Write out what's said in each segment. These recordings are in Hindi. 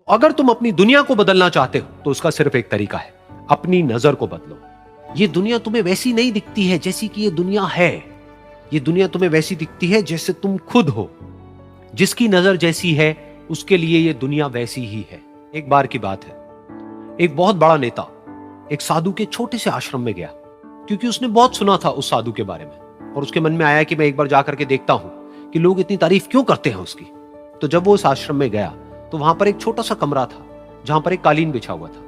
अगर तुम अपनी दुनिया को बदलना चाहते हो तो उसका सिर्फ एक तरीका है, अपनी नजर को बदलो। ये दुनिया तुम्हें वैसी नहीं दिखती है जैसी कि ये दुनिया है। ये दुनिया तुम्हें वैसी दिखती है जैसे तुम खुद हो। जिसकी नजर जैसी है उसके लिए ये दुनिया वैसी ही है। एक बार की बात है, एक बहुत बड़ा नेता एक साधु के छोटे से आश्रम में गया, क्योंकि उसने बहुत सुना था उस साधु के बारे में, और उसके मन में आया कि मैं एक बार जाकर के देखता हूं कि लोग इतनी तारीफ क्यों करते हैं उसकी। तो जब वो उस आश्रम में गया तो वहां पर एक छोटा सा कमरा था जहां पर एक कालीन बिछा हुआ था।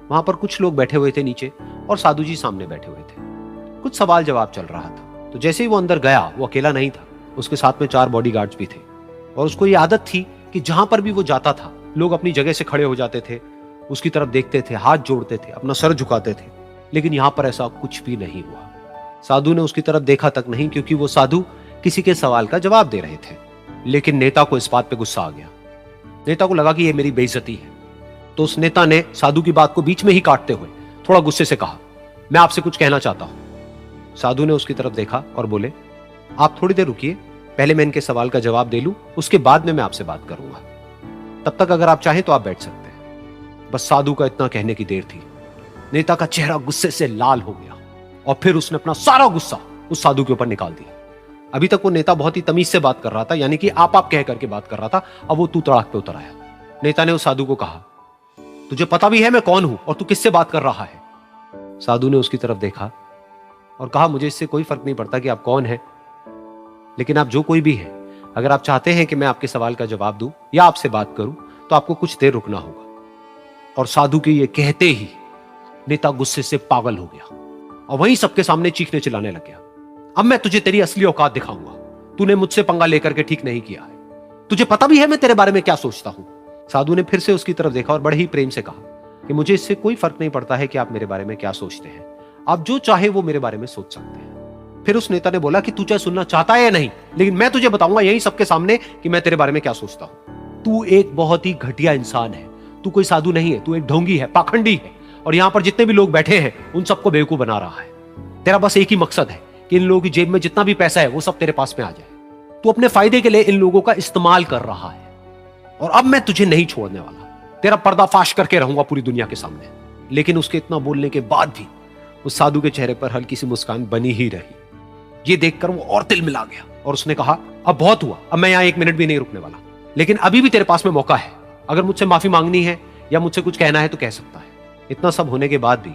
वहां पर कुछ लोग बैठे हुए थे नीचे और साधु जी सामने बैठे हुए थे। कुछ सवाल जवाब चल रहा था। तो जैसे ही वो अंदर गया, वो अकेला नहीं था, उसके साथ में 4 बॉडीगार्ड्स भी थे। और उसको ये आदत थी कि जहां पर भी वो जाता था लोग अपनी जगह से खड़े हो जाते थे, उसकी तरफ देखते थे, हाथ जोड़ते थे, अपना सर झुकाते थे। लेकिन यहां पर ऐसा कुछ भी नहीं हुआ। साधु ने उसकी तरफ देखा तक नहीं, क्योंकि वो साधु किसी के सवाल का जवाब दे रहे थे। लेकिन नेता को इस बात पे गुस्सा आ गया। नेता को लगा कि ये मेरी बेइज्जती है। तो उस नेता ने साधु की बात को बीच में ही काटते हुए थोड़ा गुस्से से कहा, मैं आपसे कुछ कहना चाहता हूं। साधु ने उसकी तरफ देखा और बोले, आप थोड़ी देर रुकिए, पहले मैं इनके सवाल का जवाब दे लूं, उसके बाद में मैं आपसे बात करूंगा। तब तक अगर आप चाहें तो आप बैठ सकते हैं। बस साधु का इतना कहने की देर थी। नेता का चेहरा गुस्से से लाल हो गया और फिर उसने अपना सारा गुस्सा उस साधु के ऊपर निकाल दिया। अभी तक वो नेता बहुत ही तमीज से बात कर रहा था, यानी कि आप कह करके बात कर रहा था। अब वो तू तड़ाक पे उतर आया। नेता ने उस साधु को कहा, तुझे पता भी है मैं कौन हूं और तू किससे बात कर रहा है? साधु ने उसकी तरफ देखा और कहा, मुझे इससे कोई फर्क नहीं पड़ता कि आप कौन हैं, लेकिन आप जो कोई भी हैं, अगर आप चाहते हैं कि मैं आपके सवाल का जवाब दूं या आपसे बात करूं तो आपको कुछ देर रुकना होगा। और साधु के ये कहते ही नेता गुस्से से पागल हो गया और वहीं सबके सामने चीखने चिल्लाने लग गया, अब मैं तुझे तेरी असली औकात दिखाऊंगा। तूने मुझसे पंगा लेकर के ठीक नहीं किया है। तुझे पता भी है मैं तेरे बारे में क्या सोचता हूं। साधु ने फिर से उसकी तरफ देखा और बड़े ही प्रेम से कहा कि मुझे इससे कोई फर्क नहीं पड़ता है कि आप मेरे बारे में क्या सोचते हैं। आप जो चाहे वो मेरे बारे में सोच सकते हैं। फिर उस नेता ने बोला कि तू चाहे सुनना चाहता है या नहीं, लेकिन मैं तुझे बताऊंगा यही सबके सामने कि मैं तेरे बारे में क्या सोचता हूं। तू एक बहुत ही घटिया इंसान है। तू कोई साधु नहीं है, तू एक ढोंगी है, पाखंडी है, और यहां पर जितने भी लोग बैठे हैं उन सबको बेवकूफ बना रहा है। तेरा बस एक ही मकसद है कि इन लोगों की जेब में जितना भी पैसा है वो सब तेरे पास में आ जाए। तू अपने फायदे के लिए इन लोगों का इस्तेमाल कर रहा है और अब मैं तुझे नहीं छोड़ने वाला। तेरा पर्दाफाश करके रहूंगा पूरी दुनिया के सामने। लेकिन उसके इतना बोलने के बाद भी उस साधु के चेहरे पर हल्की सी मुस्कान बनी ही रही। ये देखकर वो और तिल मिला गया और उसने कहा, अब बहुत हुआ, अब मैं यहां 1 मिनट भी नहीं रुकने वाला। लेकिन अभी भी तेरे पास में मौका है। अगर मुझसे माफी मांगनी है या मुझसे कुछ कहना है तो कह सकता है। इतना सब होने के बाद भी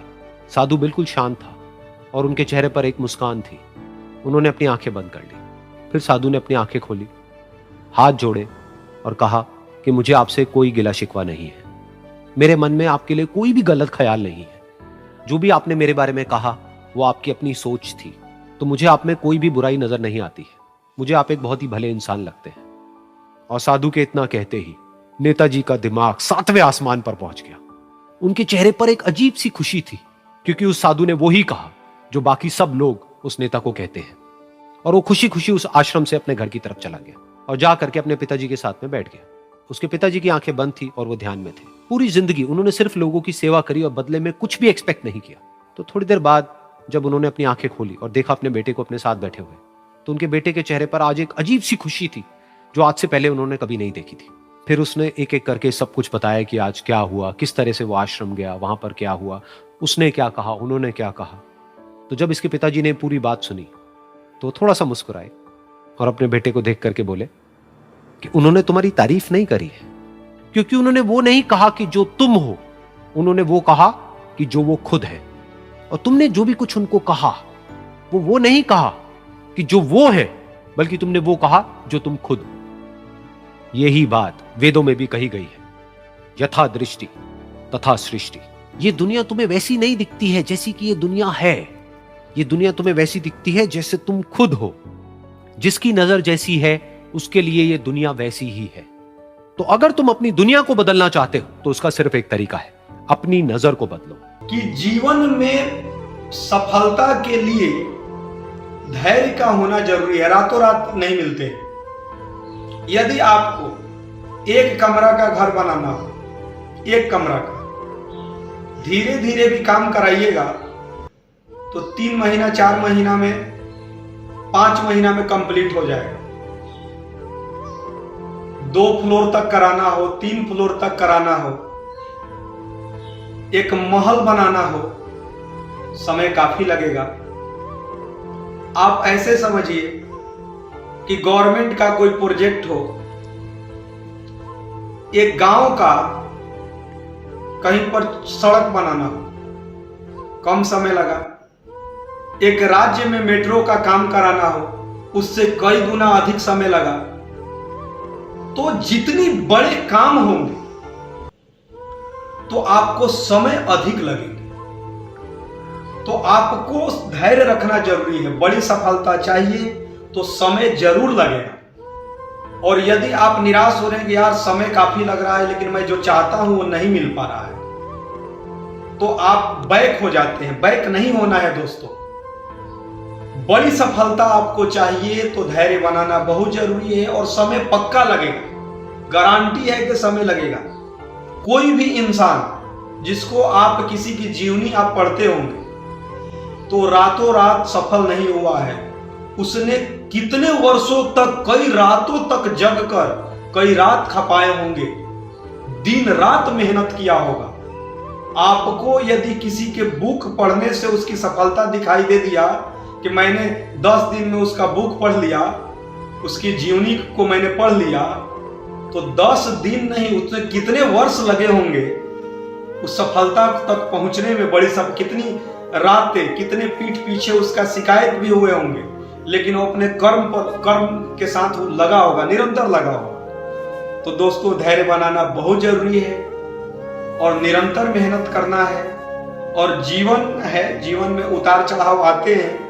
साधु बिल्कुल शांत था और उनके चेहरे पर एक मुस्कान थी। उन्होंने अपनी आंखें बंद कर ली। फिर साधु ने अपनी आंखें खोली, हाथ जोड़े और कहा कि मुझे आपसे कोई गिला शिकवा नहीं है। मेरे मन में आपके लिए कोई भी गलत ख्याल नहीं है। जो भी आपने मेरे बारे में कहा वो आपकी अपनी सोच थी। तो मुझे आप में कोई भी बुराई नजर नहीं आती है। मुझे आप एक बहुत ही भले इंसान लगते हैं। और साधु के इतना कहते ही नेताजी का दिमाग 7वें आसमान पर पहुंच गया। उनके चेहरे पर एक अजीब सी खुशी थी, क्योंकि उस साधु ने वही कहा जो बाकी सब लोग उस नेता को कहते हैं। और वो खुशी खुशी उस आश्रम से अपने घर की तरफ चला गया और जा करके अपने पिताजी के साथ में बैठ गया। उसके पिताजी की आंखें बंद थी और वो ध्यान में थे। पूरी जिंदगी उन्होंने सिर्फ लोगों की सेवा करी और बदले में कुछ भी एक्सपेक्ट नहीं किया। तो थोड़ी देर बाद जब उन्होंने अपनी आंखें खोली और देखा अपने बेटे को अपने साथ बैठे हुए, तो उनके बेटे के चेहरे पर आज एक अजीब सी खुशी थी जो आज से पहले उन्होंने कभी नहीं देखी थी। फिर उसने एक एक करके सब कुछ बताया कि आज क्या हुआ, किस तरह से वो आश्रम गया, वहां पर क्या हुआ, उसने क्या कहा, उन्होंने क्या कहा। तो जब इसके पिताजी ने पूरी बात सुनी तो थोड़ा सा मुस्कुराए और अपने बेटे को देख करके बोले कि उन्होंने तुम्हारी तारीफ नहीं करी है, क्योंकि उन्होंने वो नहीं कहा कि जो तुम हो, उन्होंने वो कहा कि जो वो खुद है। और तुमने जो भी कुछ उनको कहा वो नहीं कहा कि जो वो है, बल्कि तुमने वो कहा जो तुम खुद हो। यही बात वेदों में भी कही गई है, यथा दृष्टि तथा सृष्टि। ये दुनिया तुम्हें वैसी नहीं दिखती है जैसी कि ये दुनिया है। ये दुनिया तुम्हें वैसी दिखती है जैसे तुम खुद हो। जिसकी नजर जैसी है उसके लिए ये दुनिया वैसी ही है। तो अगर तुम अपनी दुनिया को बदलना चाहते हो तो उसका सिर्फ एक तरीका है, अपनी नजर को बदलो। कि जीवन में सफलता के लिए धैर्य का होना जरूरी है, रातों रात नहीं मिलते। यदि आपको एक कमरा का घर बनाना हो, एक कमरा का, धीरे धीरे भी काम कराइएगा तो 3 महीना, 4 महीना में, 5 महीना में कंप्लीट हो जाएगा। 2 फ्लोर तक कराना हो, 3 फ्लोर तक कराना हो, एक महल बनाना हो, समय काफी लगेगा। आप ऐसे समझिए कि गवर्नमेंट का कोई प्रोजेक्ट हो, एक गांव का कहीं पर सड़क बनाना हो, कम समय लगा। एक राज्य में मेट्रो का काम कराना हो, उससे कई गुना अधिक समय लगा। तो जितनी बड़े काम होंगे तो आपको समय अधिक लगेगा। तो आपको धैर्य रखना जरूरी है। बड़ी सफलता चाहिए तो समय जरूर लगेगा। और यदि आप निराश हो रहे हैं कि यार समय काफी लग रहा है लेकिन मैं जो चाहता हूं वो नहीं मिल पा रहा है, तो आप बैक हो जाते हैं। बैक नहीं होना है दोस्तों। बड़ी सफलता आपको चाहिए तो धैर्य बनाना बहुत जरूरी है और समय पक्का लगेगा। गारंटी है कि समय लगेगा। कोई भी इंसान जिसको आप किसी की जीवनी आप पढ़ते होंगे तो रातों रात सफल नहीं हुआ है। उसने कितने वर्षों तक, कई रातों तक जग कर कई रात खपाए होंगे, दिन रात मेहनत किया होगा। आपको यदि किसी के बुक पढ़ने से उसकी सफलता दिखाई दे दिया कि मैंने 10 दिन में उसका बुक पढ़ लिया, उसकी जीवनी को मैंने पढ़ लिया, तो 10 दिन नहीं, उसने कितने वर्ष लगे होंगे उस सफलता तक पहुंचने में। बड़ी सब कितनी रातें, कितने पीठ पीछे उसका शिकायत भी हुए होंगे, लेकिन वो अपने कर्म के साथ वो लगा होगा, निरंतर लगा होगा। तो दोस्तों धैर्य बनाना बहुत जरूरी है और निरंतर मेहनत करना है। और जीवन है, जीवन में उतार चढ़ाव आते हैं,